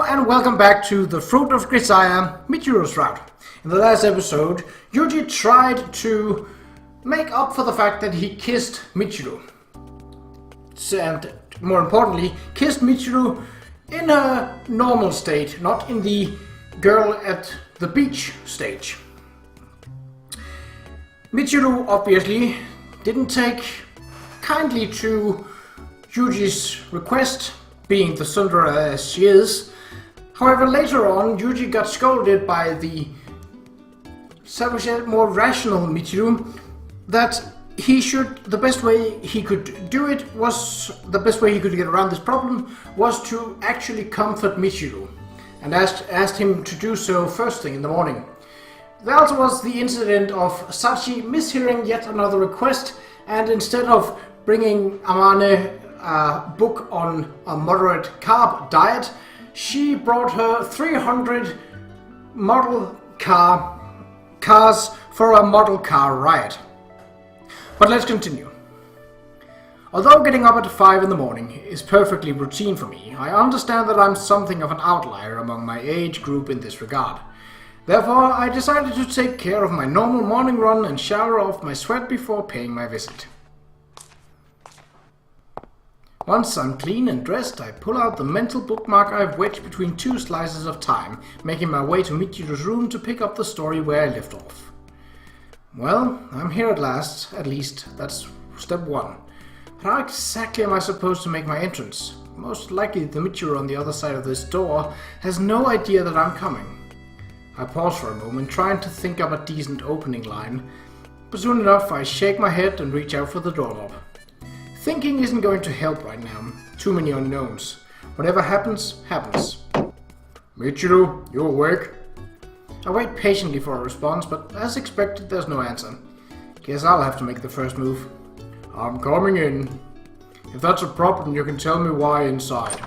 and welcome back to the Fruit of Grisaia, Michiru's route. In the last episode, Yuuji tried to make up for the fact that he kissed Michiru. And more importantly, kissed Michiru in a normal state, not in the girl at the beach stage. Michiru obviously didn't take kindly to Yuuji's request, being the tsundere as she is. However, later on, Yuuji got scolded by the more rational Michiru that the best way he could get around this problem was to actually comfort Michiru, and asked him to do so first thing in the morning. There also was the incident of Sachi mishearing yet another request, and instead of bringing Amane a book on a moderate carb diet, she brought her 300 model cars for a model car ride. But let's continue. Although getting up at 5 in the morning is perfectly routine for me, I understand that I'm something of an outlier among my age group in this regard. Therefore, I decided to take care of my normal morning run and shower off my sweat before paying my visit. Once I'm clean and dressed, I pull out the mental bookmark I've wedged between two slices of time, making my way to Michiru's room to pick up the story where I left off. Well, I'm here at last, at least. That's step one. But how exactly am I supposed to make my entrance? Most likely the Michiru on the other side of this door has no idea that I'm coming. I pause for a moment, trying to think up a decent opening line, but soon enough I shake my head and reach out for the doorknob. Thinking isn't going to help right now. Too many unknowns. Whatever happens, happens. Michiru, you awake? I wait patiently for a response, but as expected, there's no answer. Guess I'll have to make the first move. I'm coming in. If that's a problem, you can tell me why inside.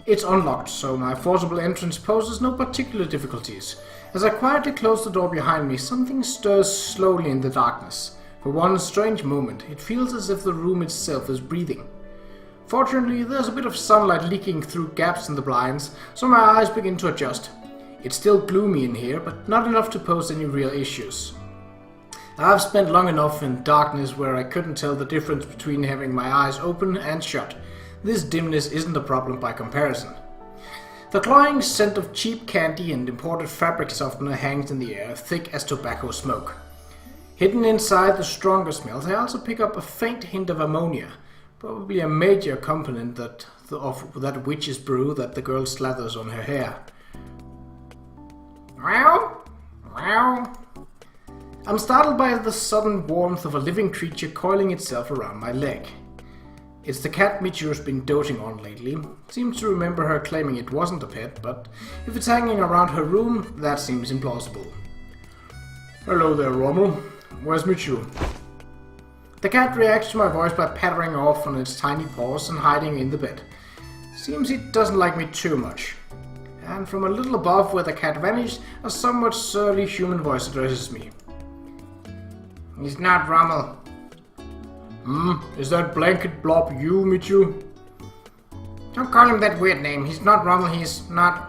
It's unlocked, so my forcible entrance poses no particular difficulties. As I quietly close the door behind me, something stirs slowly in the darkness. For one strange moment, it feels as if the room itself is breathing. Fortunately, there's a bit of sunlight leaking through gaps in the blinds, so my eyes begin to adjust. It's still gloomy in here, but not enough to pose any real issues. I've spent long enough in darkness where I couldn't tell the difference between having my eyes open and shut. This dimness isn't a problem by comparison. The cloying scent of cheap candy and imported fabric softener hangs in the air, thick as tobacco smoke. Hidden inside the stronger smells, I also pick up a faint hint of ammonia, probably a major component of that witch's brew that the girl slathers on her hair. Meow, meow. I'm startled by the sudden warmth of a living creature coiling itself around my leg. It's the cat Michiru's been doting on lately. Seems to remember her claiming it wasn't a pet, but if it's hanging around her room, that seems implausible. Hello there, Rommel. Where's Michiru? The cat reacts to my voice by pattering off on its tiny paws and hiding in the bed. Seems it doesn't like me too much. And from a little above where the cat vanished, a somewhat surly human voice addresses me. He's not Rommel. Is that blanket blob you, Michiru? Don't call him that weird name. He's not Rommel, he's not...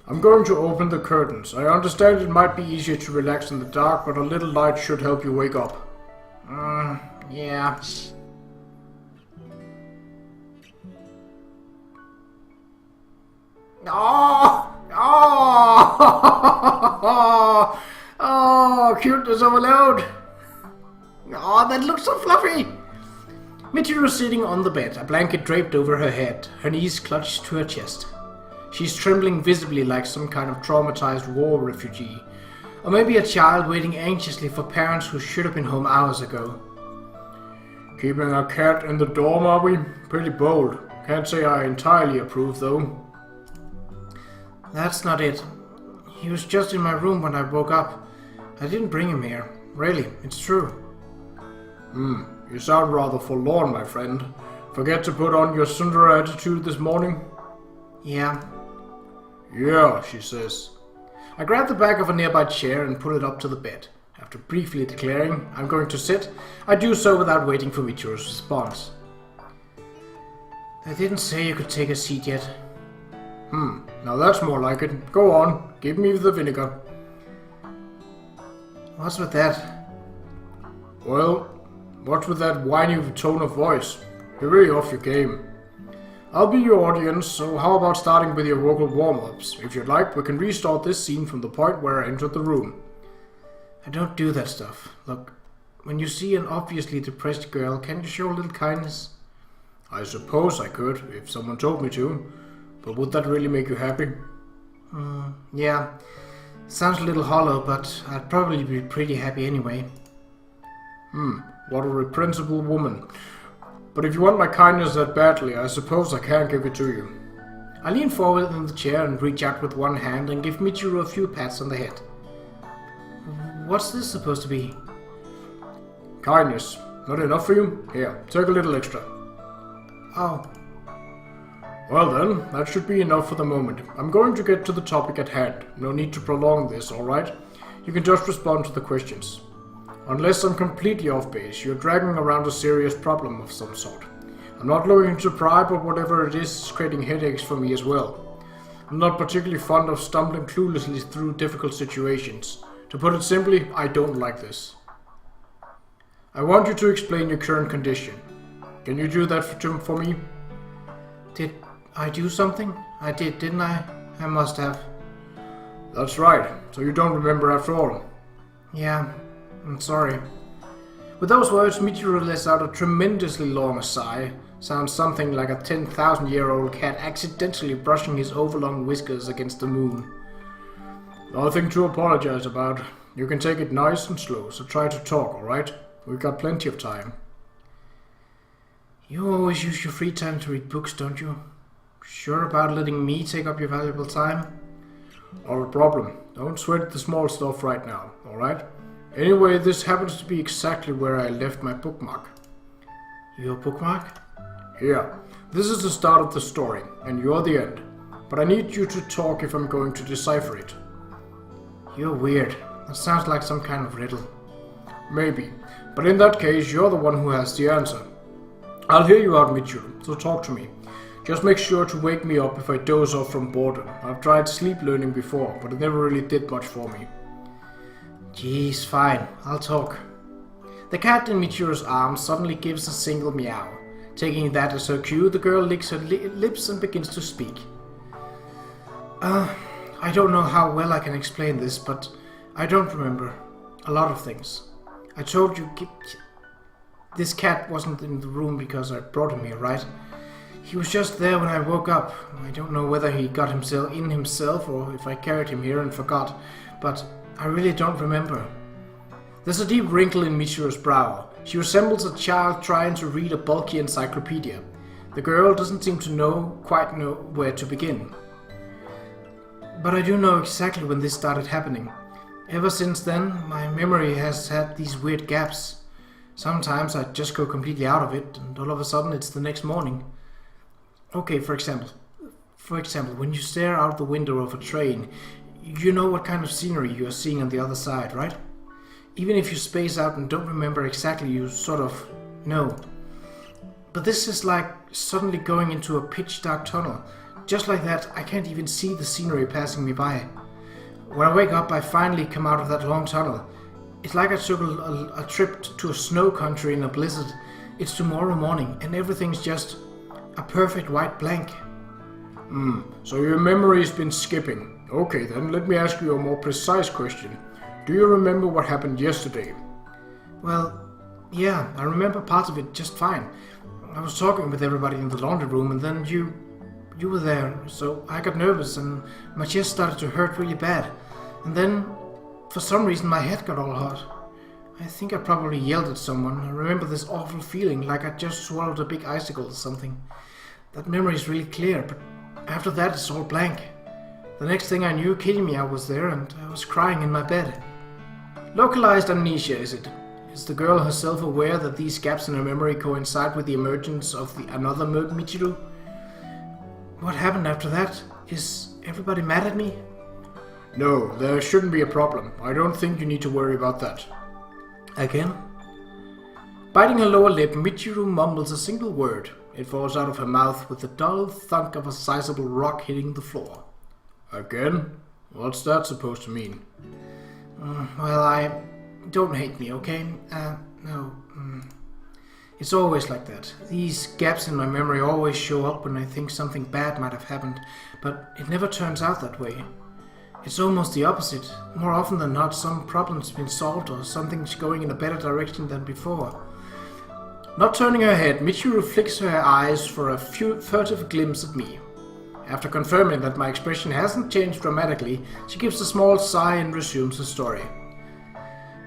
I'm going to open the curtains. I understand it might be easier to relax in the dark, but a little light should help you wake up. Yeah. Oh, cuteness overload. Oh, that looks so fluffy. Michiru sitting on the bed, a blanket draped over her head, her knees clutched to her chest. She's trembling visibly like some kind of traumatized war refugee, or maybe a child waiting anxiously for parents who should have been home hours ago. Keeping a cat in the dorm, are we? Pretty bold. Can't say I entirely approve, though. That's not it. He was just in my room when I woke up. I didn't bring him here. Really, it's true. You sound rather forlorn, my friend. Forget to put on your tsundere attitude this morning? Yeah. Yeah, she says. I grab the back of a nearby chair and pull it up to the bed. After briefly declaring I'm going to sit, I do so without waiting for Michiru's response. I didn't say you could take a seat yet. Now that's more like it. Go on, give me the vinegar. What's with that? Well, what's with that whiny tone of voice? You're really off your game. I'll be your audience, so how about starting with your vocal warm-ups? If you'd like, we can restart this scene from the point where I entered the room. I don't do that stuff. Look, when you see an obviously depressed girl, can't you show a little kindness? I suppose I could, if someone told me to. But would that really make you happy? Yeah. Sounds a little hollow, but I'd probably be pretty happy anyway. What a reprehensible woman. But if you want my kindness that badly, I suppose I can give it to you. I lean forward in the chair and reach out with one hand and give Michiru a few pats on the head. What's this supposed to be? Kindness. Not enough for you? Here, take a little extra. Oh. Well then, that should be enough for the moment. I'm going to get to the topic at hand. No need to prolong this, alright? You can just respond to the questions. Unless I'm completely off base, you're dragging around a serious problem of some sort. I'm not looking to pry, but whatever it is creating headaches for me as well. I'm not particularly fond of stumbling cluelessly through difficult situations. To put it simply, I don't like this. I want you to explain your current condition. Can you do that for me? Did I do something? I did, didn't I? I must have. That's right. So you don't remember after all? Yeah, I'm sorry. With those words, Michiru lets out a tremendously long sigh. Sounds something like a 10,000-year-old cat accidentally brushing his overlong whiskers against the moon. Nothing to apologize about. You can take it nice and slow, so try to talk, alright? We've got plenty of time. You always use your free time to read books, don't you? Sure about letting me take up your valuable time? Not a problem. Don't sweat the small stuff right now, alright? Anyway, this happens to be exactly where I left my bookmark. Your bookmark? Here. This is the start of the story, and you're the end. But I need you to talk if I'm going to decipher it. You're weird. That sounds like some kind of riddle. Maybe. But in that case, you're the one who has the answer. I'll hear you out, Michiru, so talk to me. Just make sure to wake me up if I doze off from boredom. I've tried sleep learning before, but it never really did much for me. Geez, fine. I'll talk. The cat in Michiru's arms suddenly gives a single meow. Taking that as her cue, the girl licks her lips and begins to speak. I don't know how well I can explain this, but I don't remember a lot of things. I told you this cat wasn't in the room because I brought him here, right? He was just there when I woke up. I don't know whether he got himself or if I carried him here and forgot, but I really don't remember. There's a deep wrinkle in Michiru's brow. She resembles a child trying to read a bulky encyclopedia. The girl doesn't seem to quite know where to begin. But I do know exactly when this started happening. Ever since then, my memory has had these weird gaps. Sometimes I just go completely out of it, and all of a sudden it's the next morning. Okay, for example, when you stare out the window of a train, you know what kind of scenery you are seeing on the other side, right? Even if you space out and don't remember exactly, you sort of know. But this is like suddenly going into a pitch-dark tunnel. Just like that, I can't even see the scenery passing me by. When I wake up, I finally come out of that long tunnel. It's like I took a trip to a snow country in a blizzard. It's tomorrow morning, and everything's just a perfect white blank. So your memory's been skipping. Okay then, let me ask you a more precise question. Do you remember what happened yesterday? Well, yeah, I remember parts of it just fine. I was talking with everybody in the laundry room, and then you were there, so I got nervous and my chest started to hurt really bad. And then, for some reason, my head got all hot. I think I probably yelled at someone. I remember this awful feeling like I just swallowed a big icicle or something. That memory is really clear, but after that it's all blank. The next thing I knew, Kitty Meow was there and I was crying in my bed. Localized amnesia, is it? Is the girl herself aware that these gaps in her memory coincide with the emergence of another Michiru? What happened after that? Is everybody mad at me? No, there shouldn't be a problem. I don't think you need to worry about that. Again? Biting her lower lip, Michiru mumbles a single word. It falls out of her mouth with the dull thunk of a sizable rock hitting the floor. Again? What's that supposed to mean? Well, don't hate me, okay? No. It's always like that. These gaps in my memory always show up when I think something bad might have happened, but it never turns out that way. It's almost the opposite. More often than not, some problem's been solved or something's going in a better direction than before. Not turning her head, Michiru flicks her eyes for a furtive glimpse at me. After confirming that my expression hasn't changed dramatically, she gives a small sigh and resumes her story.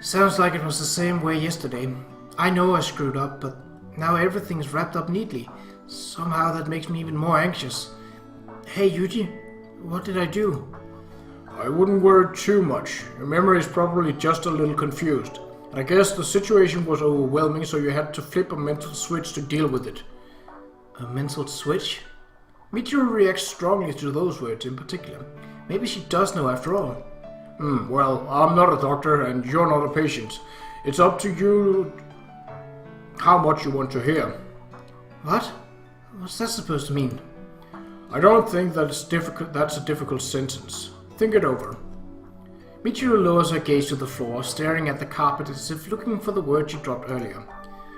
Sounds like it was the same way yesterday. I know I screwed up, but now everything's wrapped up neatly. Somehow that makes me even more anxious. Hey, Yuuji, what did I do? I wouldn't worry too much. Your memory is probably just a little confused. I guess the situation was overwhelming, so you had to flip a mental switch to deal with it. A mental switch? Michiru reacts strongly to those words in particular. Maybe she does know after all. Well, I'm not a doctor and you're not a patient. It's up to you how much you want to hear. What? What's that supposed to mean? I don't think that's a difficult sentence. Think it over. Michiru lowers her gaze to the floor, staring at the carpet as if looking for the word she dropped earlier.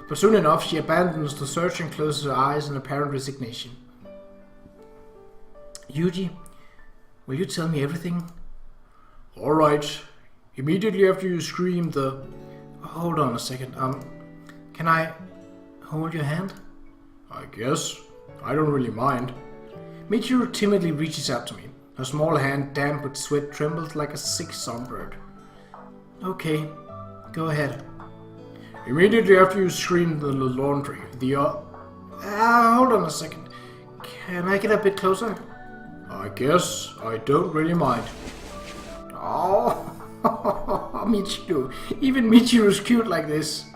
But soon enough, she abandons the search and closes her eyes in apparent resignation. Yuuji, will you tell me everything? Alright. Immediately after you screamed the... Hold on a second. Can I hold your hand? I guess. I don't really mind. Michiru timidly reaches out to me. Her small hand, damp with sweat, trembles like a sick songbird. Okay, go ahead. Immediately after you screamed the laundry, hold on a second. Can I get a bit closer? I guess. I don't really mind. Oh, Michiru. Even Michiru's cute like this.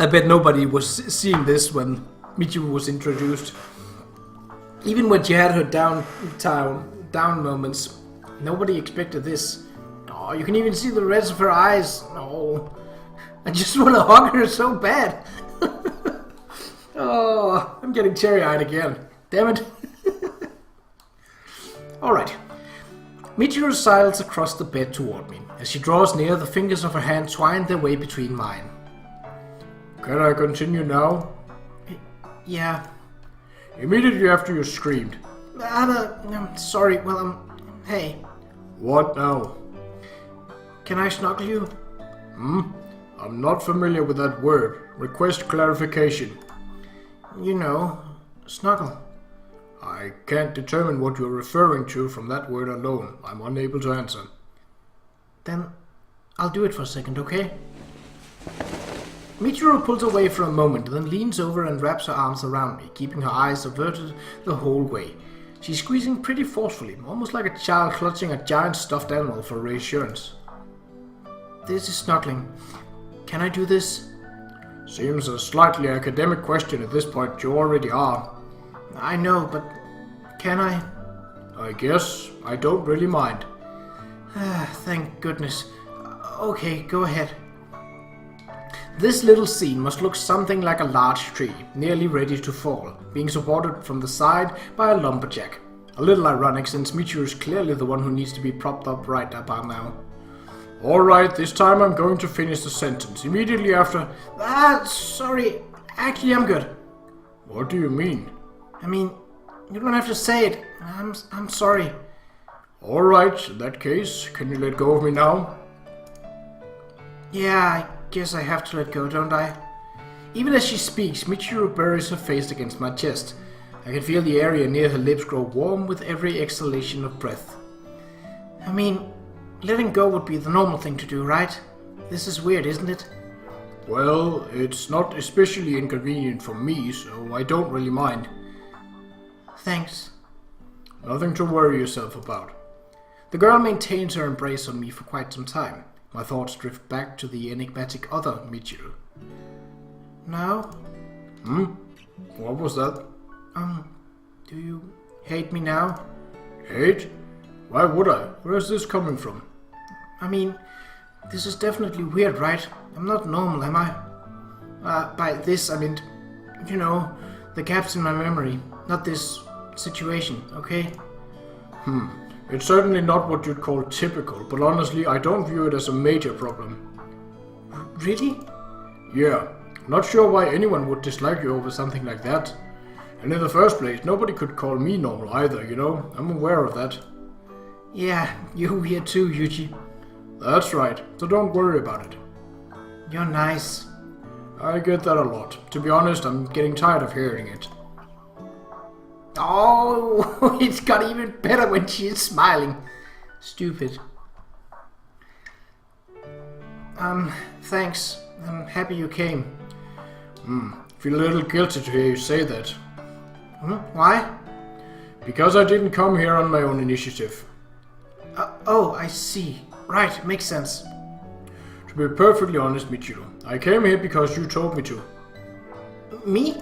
I bet nobody was seeing this when Michiru was introduced. Even when she had her down moments, nobody expected this. Oh, you can even see the reds of her eyes. Oh, I just want to hug her so bad. Oh, I'm getting teary-eyed again. Damn it. Alright. Michiru sidles across the bed toward me. As she draws near, the fingers of her hand twine their way between mine. Can I continue now? Yeah. Immediately after you screamed. I'm sorry. Well, hey. What now? Can I snuggle you? I'm not familiar with that word. Request clarification. You know, snuggle. I can't determine what you're referring to from that word alone. I'm unable to answer. Then I'll do it for a second, okay? Michiru pulls away for a moment, then leans over and wraps her arms around me, keeping her eyes averted the whole way. She's squeezing pretty forcefully, almost like a child clutching a giant stuffed animal for reassurance. This is snuggling. Can I do this? Seems a slightly academic question at this point. You already are. I know, but can I? I guess. I don't really mind. Thank goodness. Okay, go ahead. This little scene must look something like a large tree, nearly ready to fall, being supported from the side by a lumberjack. A little ironic since Michiru is clearly the one who needs to be propped up right about now. Alright, this time I'm going to finish the sentence. Immediately after... Sorry. Actually, I'm good. What do you mean? I mean, you don't have to say it. I'm sorry. Alright, in that case, can you let go of me now? Yeah, I guess I have to let go, don't I? Even as she speaks, Michiru buries her face against my chest. I can feel the area near her lips grow warm with every exhalation of breath. I mean, letting go would be the normal thing to do, right? This is weird, isn't it? Well, it's not especially inconvenient for me, so I don't really mind. Thanks. Nothing to worry yourself about. The girl maintains her embrace on me for quite some time. My thoughts drift back to the enigmatic other Michiru. Now? What was that? Do you hate me now? Hate? Why would I? Where is this coming from? I mean, this is definitely weird, right? I'm not normal, am I? By this, I mean, you know, the gaps in my memory, not this situation, okay? It's certainly not what you'd call typical, but honestly, I don't view it as a major problem. Really? Yeah, not sure why anyone would dislike you over something like that. And in the first place, nobody could call me normal either, you know? I'm aware of that. Yeah, you here too, Yuuji. That's right, so don't worry about it. You're nice. I get that a lot. To be honest, I'm getting tired of hearing it. Oh, it's got even better when she's smiling. Stupid. Thanks. I'm happy you came. Feel a little guilty to hear you say that. Why? Because I didn't come here on my own initiative. Oh, I see. Right, makes sense. To be perfectly honest, Michiru, I came here because you told me to. Me?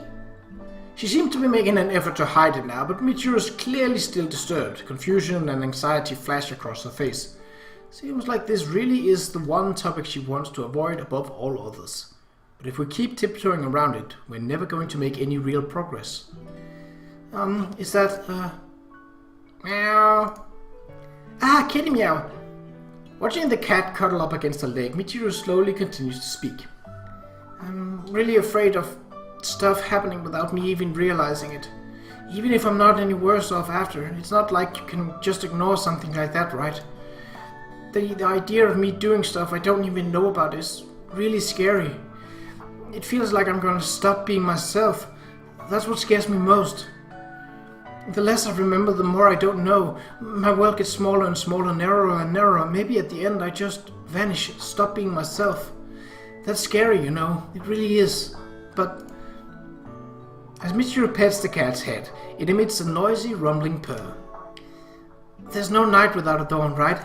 She seemed to be making an effort to hide it now, but Michiru is clearly still disturbed. Confusion and anxiety flash across her face. Seems like this really is the one topic she wants to avoid above all others. But if we keep tiptoeing around it, we're never going to make any real progress. Is that, meow? Ah, kitty meow! Watching the cat cuddle up against her leg, Michiru slowly continues to speak. I'm really afraid of stuff happening without me even realizing it. Even if I'm not any worse off after, it's not like you can just ignore something like that, right? The idea of me doing stuff I don't even know about is really scary. It feels like I'm gonna stop being myself. That's what scares me most. The less I remember, the more I don't know. My world gets smaller and smaller, narrower and narrower. Maybe at the end I just vanish, stop being myself. That's scary, you know. It really is. But as Michiru pets the cat's head, it emits a noisy, rumbling purr. There's no night without a dawn, right?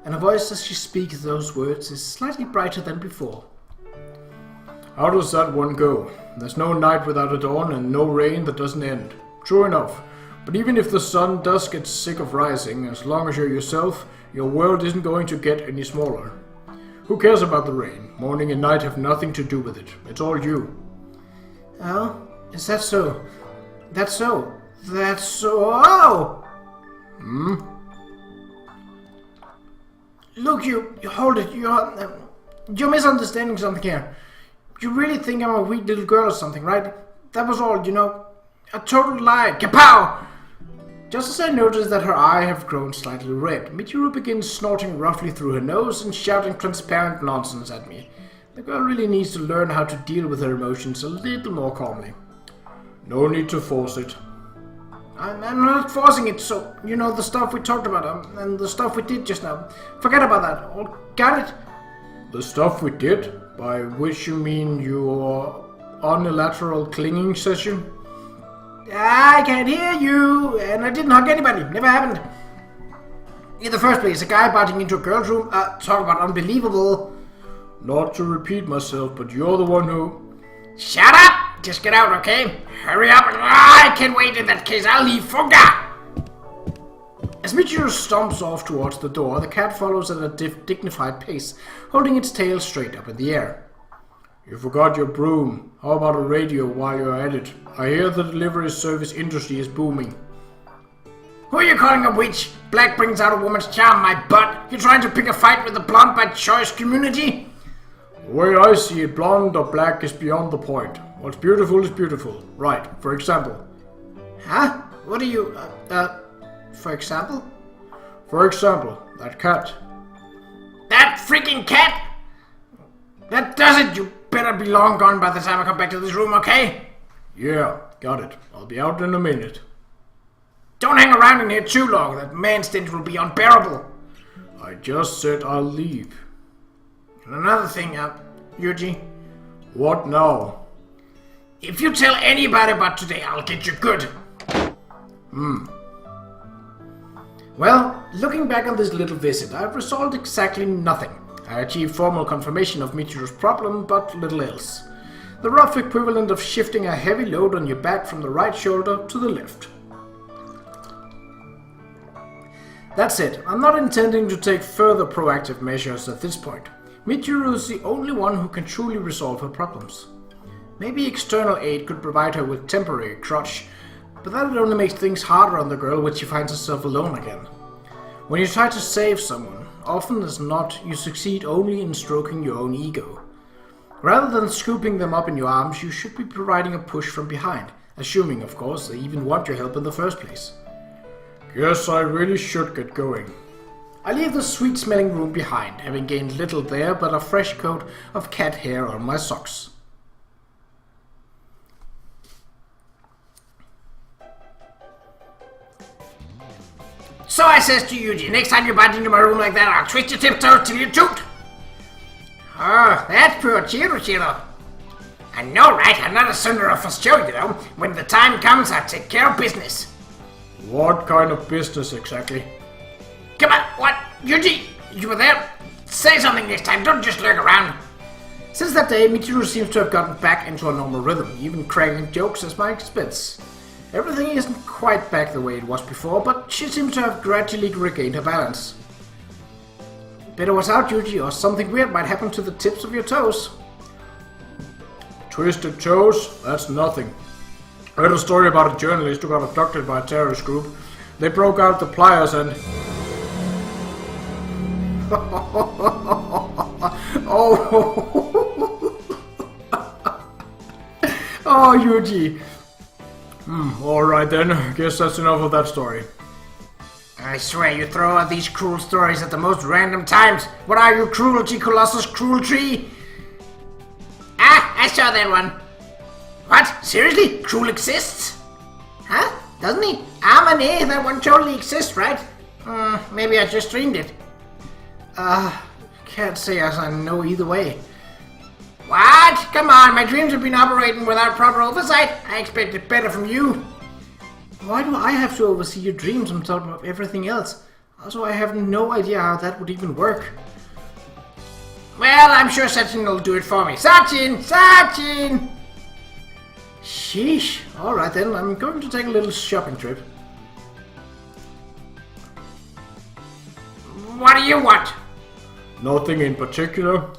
And her voice as she speaks those words is slightly brighter than before. How does that one go? There's no night without a dawn and no rain that doesn't end. True enough. But even if the sun does get sick of rising, as long as you're yourself, your world isn't going to get any smaller. Who cares about the rain? Morning and night have nothing to do with it. It's all you. Oh, is that so? That's so. That's so. Oh! Look, you hold it. You're misunderstanding something here. You really think I'm a weak little girl or something, right? That was all, you know. A total lie. Kapow! Just as I noticed that her eye had grown slightly red, Michiru begins snorting roughly through her nose and shouting transparent nonsense at me. The girl really needs to learn how to deal with her emotions a little more calmly. No need to force it. I'm not forcing it, so, you know, the stuff we talked about, and the stuff we did just now. Forget about that. All got it? The stuff we did? By which you mean your unilateral clinging session? I can't hear you, and I didn't hug anybody. Never happened. In the first place, a guy barging into a girl's room, talk about unbelievable. Not to repeat myself, but you're the one who... Shut up! Just get out, okay? Hurry up! I can't wait. In that case, I'll leave. Funga! As Michiru stomps off towards the door, the cat follows at a dignified pace, holding its tail straight up in the air. You forgot your broom. How about a radio while you're at it? I hear the delivery service industry is booming. Who are you calling a witch? Black brings out a woman's charm, my butt. You trying to pick a fight with the blonde by choice community? The way I see it, blonde or black is beyond the point. What's beautiful is beautiful. Right, for example. Huh? What are you, for example? For example, that cat. That freaking cat? That does it! You better be long gone by the time I come back to this room, okay? Yeah, got it. I'll be out in a minute. Don't hang around in here too long. That man stench will be unbearable. I just said I'll leave. And another thing, Yuuji. What now? If you tell anybody about today, I'll get you good. Well, looking back on this little visit, I've resolved exactly nothing. I achieved formal confirmation of Michiru's problem, but little else. The rough equivalent of shifting a heavy load on your back from the right shoulder to the left. That's it. I'm not intending to take further proactive measures at this point. Michiru is the only one who can truly resolve her problems. Maybe external aid could provide her with temporary crutch, but that only makes things harder on the girl when she finds herself alone again. When you try to save someone, often as not, you succeed only in stroking your own ego. Rather than scooping them up in your arms, you should be providing a push from behind, assuming, of course, they even want your help in the first place. Guess I really should get going. I leave the sweet-smelling room behind, having gained little there but a fresh coat of cat hair on my socks. So I says to Yuuji, next time you bite into my room like that, I'll twist your tiptoes till you toot. Oh, that's poor Qa'Rajh. I know, right? I'm not a sooner for show, you know. When the time comes, I'll take care of business. What kind of business exactly? Come on, what? Yuuji, you were there? Say something next time, don't just lurk around. Since that day, Michiru seems to have gotten back into a normal rhythm, even cracking jokes at my expense. Everything isn't quite back the way it was before, but she seems to have gradually regained her balance. Better watch out, Yuuji, or something weird might happen to the tips of your toes. Twisted toes? That's nothing. I heard a story about a journalist who got abducted by a terrorist group. They broke out the pliers and... Oh, oh, Yuuji. Alright then, guess that's enough of that story. I swear you throw out these cruel stories at the most random times. What are you, cruelty colossus, cruel tree? Ah, I saw that one. What? Seriously? Cruel exists? Huh? Doesn't he? Amane, that one totally exists, right? Maybe I just dreamed it. Can't say as I know either way. What? Come on, my dreams have been operating without proper oversight. I expected better from you. Why do I have to oversee your dreams on top of everything else? Also, I have no idea how that would even work. Well, I'm sure Sachin will do it for me. Sachin! Sachin! Sheesh. Alright then, I'm going to take a little shopping trip. What do you want? Nothing in particular.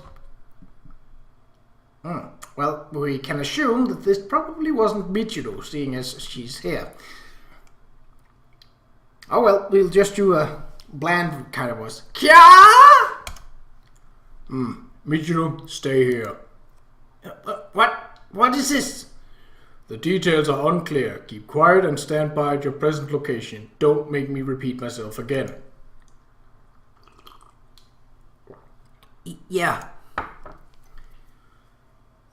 Well, we can assume that this probably wasn't Michiru, seeing as she's here. Oh well, we'll just do a bland kind of voice. Kya? Michiru, stay here. What is this? The details are unclear. Keep quiet and stand by at your present location. Don't make me repeat myself again. Yeah.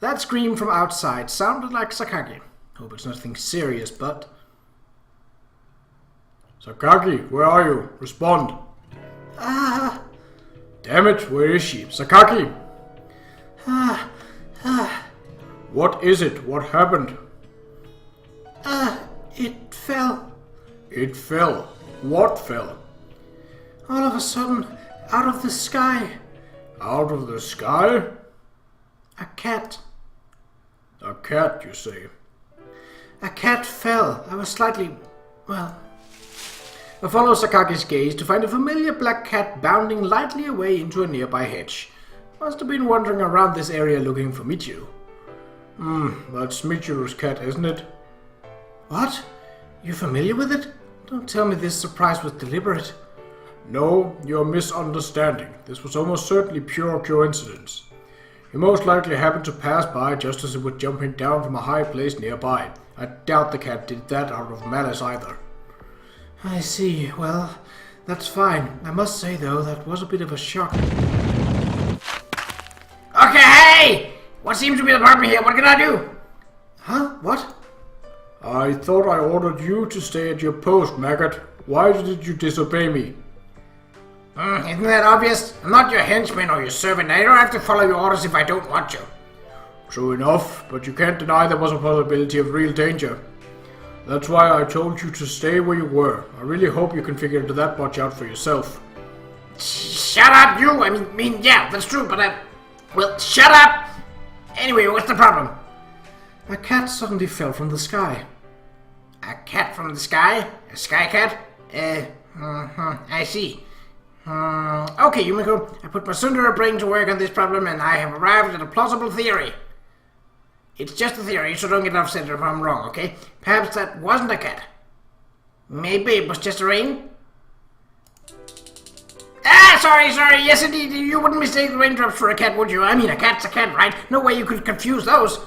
That scream from outside sounded like Sakagi. Hope it's nothing serious, but... Sakagi, where are you? Respond. Damn it, where is she? Sakagi! What is it? What happened? It fell. It fell? What fell? All of a sudden, out of the sky. Out of the sky? A cat. A cat, you say? A cat fell. I was slightly... well... I follow Sakagi's gaze to find a familiar black cat bounding lightly away into a nearby hedge. Must have been wandering around this area looking for Michiru. That's Michiru's cat, isn't it? What? You familiar with it? Don't tell me this surprise was deliberate. No, you're misunderstanding. This was almost certainly pure coincidence. He most likely happened to pass by just as it was jumping down from a high place nearby. I doubt the cat did that out of malice either. I see. Well, that's fine. I must say, though, that was a bit of a shock. Okay, hey! What seems to be the problem here? What can I do? Huh? What? I thought I ordered you to stay at your post, maggot. Why did you disobey me? Isn't that obvious? I'm not your henchman or your servant. I don't have to follow your orders if I don't want to. True enough, but you can't deny there was a possibility of real danger. That's why I told you to stay where you were. I really hope you can figure that much out for yourself. Shut up, you! I mean, yeah, that's true, but well, shut up! Anyway, what's the problem? A cat suddenly fell from the sky. A cat from the sky? A sky cat? I see. Okay, Yumiko, I put my Sundara brain to work on this problem and I have arrived at a plausible theory. It's just a theory, so don't get upset if I'm wrong, okay? Perhaps that wasn't a cat. Maybe it was just a rain? Ah, sorry. Yes, indeed. You wouldn't mistake the raindrops for a cat, would you? I mean, a cat's a cat, right? No way you could confuse those.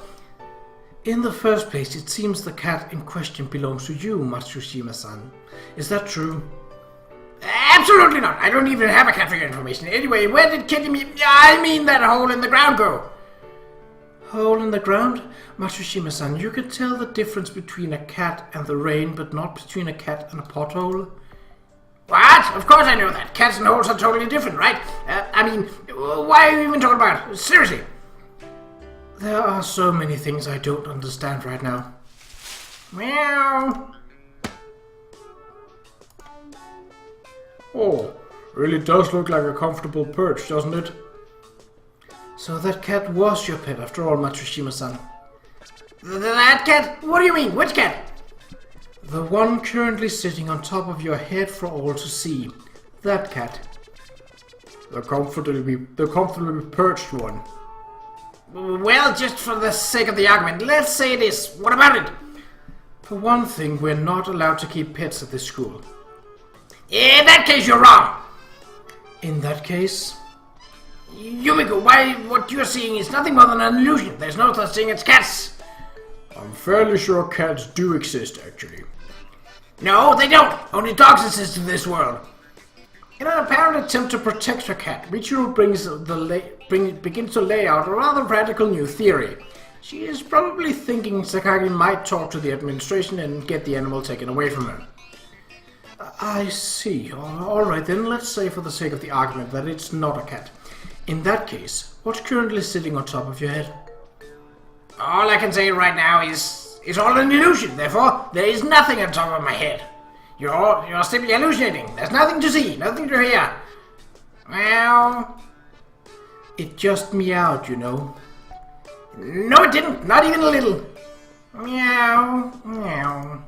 In the first place, it seems the cat in question belongs to you, Matsushima-san. Is that true? Absolutely not. I don't even have a cat for your information. Anyway, where did that hole in the ground go? Hole in the ground? Matsushima-san, you can tell the difference between a cat and the rain, but not between a cat and a pothole. What? Of course I know that. Cats and holes are totally different, right? Why are you even talking about it? Seriously. There are so many things I don't understand right now. Meow. Oh, really does look like a comfortable perch, doesn't it? So that cat was your pet after all, Matsushima-san. That cat? What do you mean? Which cat? The one currently sitting on top of your head for all to see. That cat. The comfortably perched one. Well, just for the sake of the argument, let's say it is. What about it? For one thing, we're not allowed to keep pets at this school. In that case, you're wrong. In that case? Yumiko, what you're seeing is nothing more than an illusion. There's no such thing as cats. I'm fairly sure cats do exist, actually. No, they don't. Only dogs exist in this world. In an apparent attempt to protect her cat, Michiru begins to lay out a rather radical new theory. She is probably thinking Sakagi might talk to the administration and get the animal taken away from her. I see. Alright then, let's say for the sake of the argument that it's not a cat. In that case, what's currently sitting on top of your head? All I can say right now is it's all an illusion. Therefore, there is nothing on top of my head. You're simply hallucinating. There's nothing to see, nothing to hear. Well, it just meowed, you know. No, it didn't. Not even a little. Meow, meow.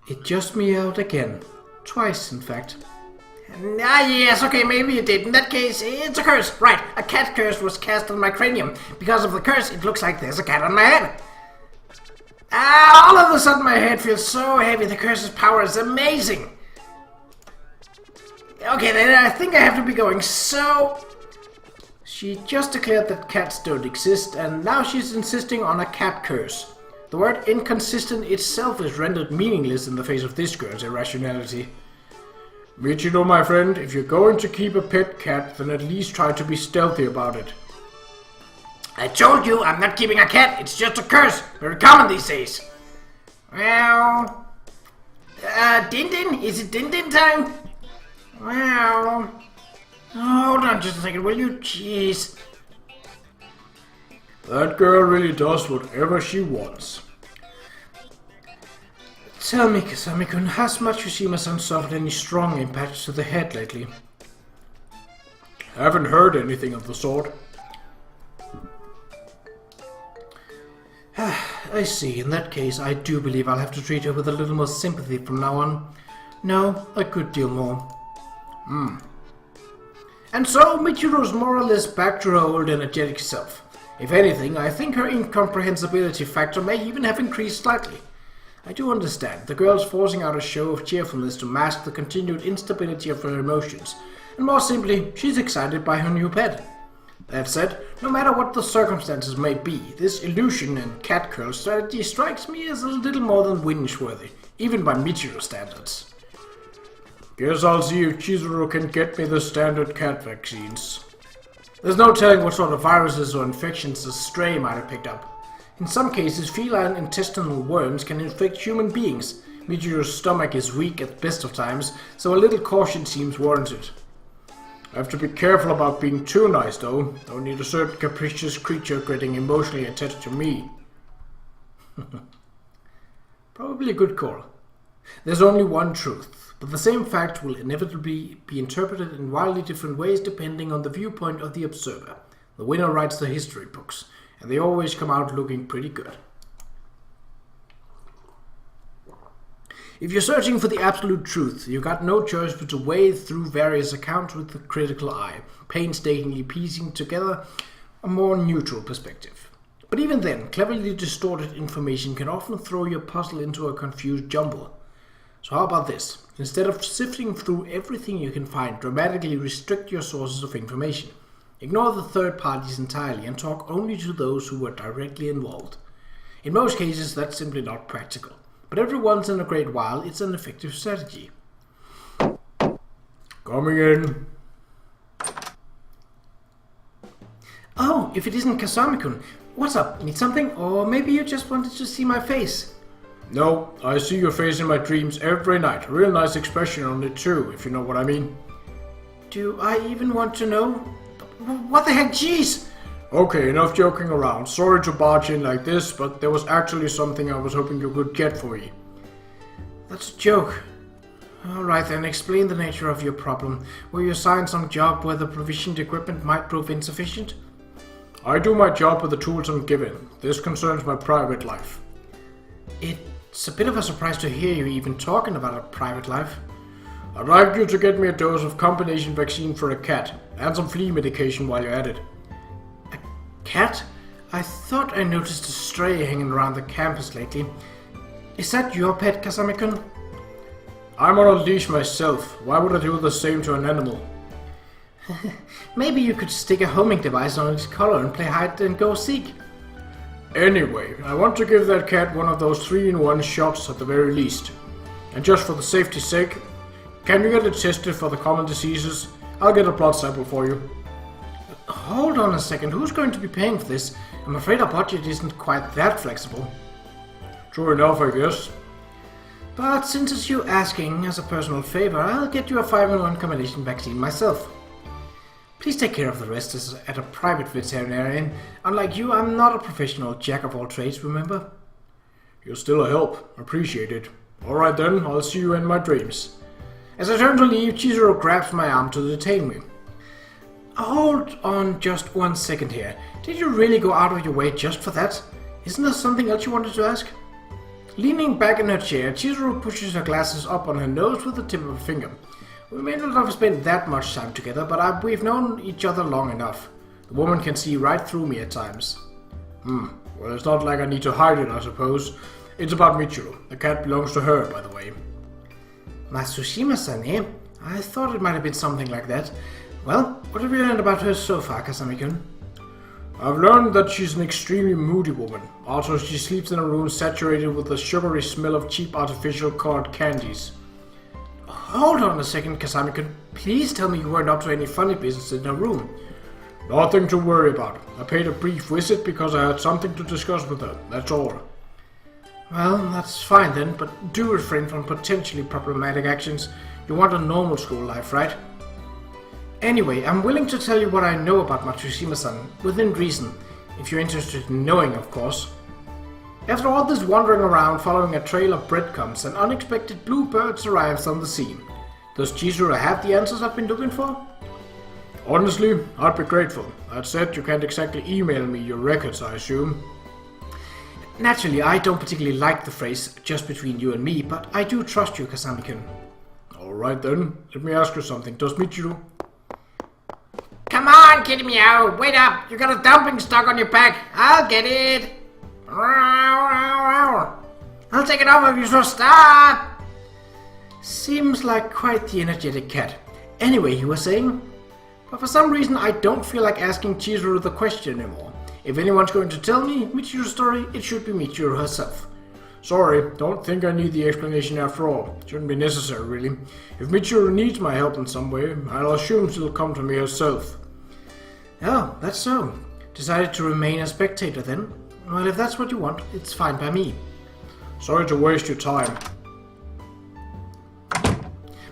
It just meowed again. Twice, in fact. Yes, okay, maybe it did. In that case, it's a curse. Right, a cat curse was cast on my cranium. Because of the curse, it looks like there's a cat on my head. All of a sudden, my head feels so heavy. The curse's power is amazing. Okay, then I think I have to be going. So, she just declared that cats don't exist, and now she's insisting on a cat curse. The word inconsistent itself is rendered meaningless in the face of this girl's irrationality. Michiru, my friend, if you're going to keep a pet cat, then at least try to be stealthy about it. I told you I'm not keeping a cat. It's just a curse. Very common these days. Well, Din? Is it Din time? Well, hold on just a second, will you? Jeez. That girl really does whatever she wants. Tell me, Kasami-kun, has Matsushima-san suffered any strong impacts to the head lately? Haven't heard anything of the sort. I see. In that case, I do believe I'll have to treat her with a little more sympathy from now on. No, a good deal more. And so, Michiru's more or less back to her old energetic self. If anything, I think her incomprehensibility factor may even have increased slightly. I do understand. The girl's forcing out a show of cheerfulness to mask the continued instability of her emotions. And more simply, she's excited by her new pet. That said, no matter what the circumstances may be, this illusion and cat curl strategy strikes me as a little more than whinge-worthy, even by Michiru standards. Guess I'll see if Chizuru can get me the standard cat vaccines. There's no telling what sort of viruses or infections the stray might have picked up. In some cases, feline intestinal worms can infect human beings. Michiru's stomach is weak at best of times, so a little caution seems warranted. I have to be careful about being too nice, though. Don't need a certain capricious creature getting emotionally attached to me. Probably a good call. There's only one truth, but the same fact will inevitably be interpreted in wildly different ways depending on the viewpoint of the observer. The winner writes the history books, and they always come out looking pretty good. If you're searching for the absolute truth, you got no choice but to wade through various accounts with a critical eye, painstakingly piecing together a more neutral perspective. But even then, cleverly distorted information can often throw your puzzle into a confused jumble. So how about this? Instead of sifting through everything you can find, dramatically restrict your sources of information. Ignore the third parties entirely and talk only to those who were directly involved. In most cases, that's simply not practical. But every once in a great while, it's an effective strategy. Coming in. Oh, if it isn't Kasami-kun. What's up? Need something? Or maybe you just wanted to see my face? No, I see your face in my dreams every night. A real nice expression on it too, if you know what I mean. Do I even want to know? What the heck, jeez! Okay, enough joking around. Sorry to barge in like this, but there was actually something I was hoping you could get for me. That's a joke. Alright then, explain the nature of your problem. Were you assigned some job where the provisioned equipment might prove insufficient? I do my job with the tools I'm given. This concerns my private life. It's a bit of a surprise to hear you even talking about a private life. I'd like you to get me a dose of combination vaccine for a cat, and some flea medication while you're at it. A cat? I thought I noticed a stray hanging around the campus lately. Is that your pet, Kasami-kun? I'm on a leash myself. Why would I do the same to an animal? Maybe you could stick a homing device on its collar and play hide and go seek. Anyway, I want to give that cat one of those 3-in-1 shots at the very least. And just for the safety's sake, can you get it tested for the common diseases? I'll get a blood sample for you. Hold on a second, who's going to be paying for this? I'm afraid our budget isn't quite that flexible. True enough, I guess. But since it's you asking as a personal favor, I'll get you a 5-in-1 combination vaccine myself. Please take care of the rest as at a private veterinarian. Unlike you, I'm not a professional jack of all trades, remember? You're still a help. Appreciate it. Alright then, I'll see you in my dreams. As I turn to leave, Chizuru grabs my arm to detain me. Hold on just 1 second here. Did you really go out of your way just for that? Isn't there something else you wanted to ask? Leaning back in her chair, Chizuru pushes her glasses up on her nose with the tip of a finger. We may not have spent that much time together, but we've known each other long enough. The woman can see right through me at times. Well, it's not like I need to hide it, I suppose. It's about Michiru. The cat belongs to her, by the way. Matsushima-san, eh? I thought it might have been something like that. Well, what have you learned about her so far, Kasami-kun? I've learned that she's an extremely moody woman. Also, she sleeps in a room saturated with the sugary smell of cheap artificial colored candies. Hold on a second, Kasami-kun. Please tell me you weren't up to any funny business in her room. Nothing to worry about. I paid a brief visit because I had something to discuss with her. That's all. Well, that's fine then, but do refrain from potentially problematic actions. You want a normal school life, right? Anyway, I'm willing to tell you what I know about Matsushima-san, within reason, if you're interested in knowing, of course. After all this wandering around following a trail of breadcrumbs, an unexpected bluebird arrives on the scene. Does Chizuru have the answers I've been looking for? Honestly, I'd be grateful. That said, you can't exactly email me your records, I assume. Naturally, I don't particularly like the phrase, just between you and me, but I do trust you, Kasami-kun. Alright then, let me ask you something. Does Michiru... Come on, kitty meow, wait up! You got a dumping stuck on your back. I'll get it! I'll take it off if you so stop! Seems like quite the energetic cat. Anyway, you were saying? But for some reason I don't feel like asking Chizuru the question anymore. If anyone's going to tell me Michiru's story, it should be Michiru herself. Sorry, don't think I need the explanation after all. Shouldn't be necessary, really. If Michiru needs my help in some way, I'll assume she'll come to me herself. Oh, that's so. Decided to remain a spectator then? Well, if that's what you want, it's fine by me. Sorry to waste your time.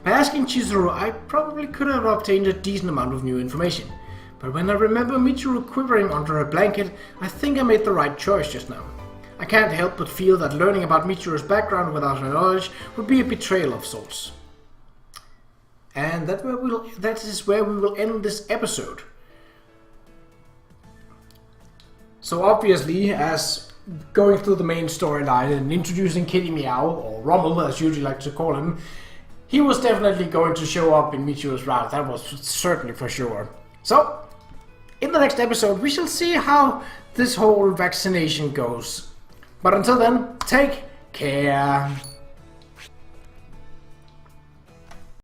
By asking Chizuru, I probably could have obtained a decent amount of new information. But when I remember Michiru quivering under her blanket, I think I made the right choice just now. I can't help but feel that learning about Michiru's background without her knowledge would be a betrayal of sorts. And that is where we will end this episode. So obviously, as going through the main storyline and introducing Kitty Meow, or Rommel as Yuuji like to call him, he was definitely going to show up in Michiru's route, that was certainly for sure. So, In the next episode, we shall see how this whole vaccination goes. But until then, take care.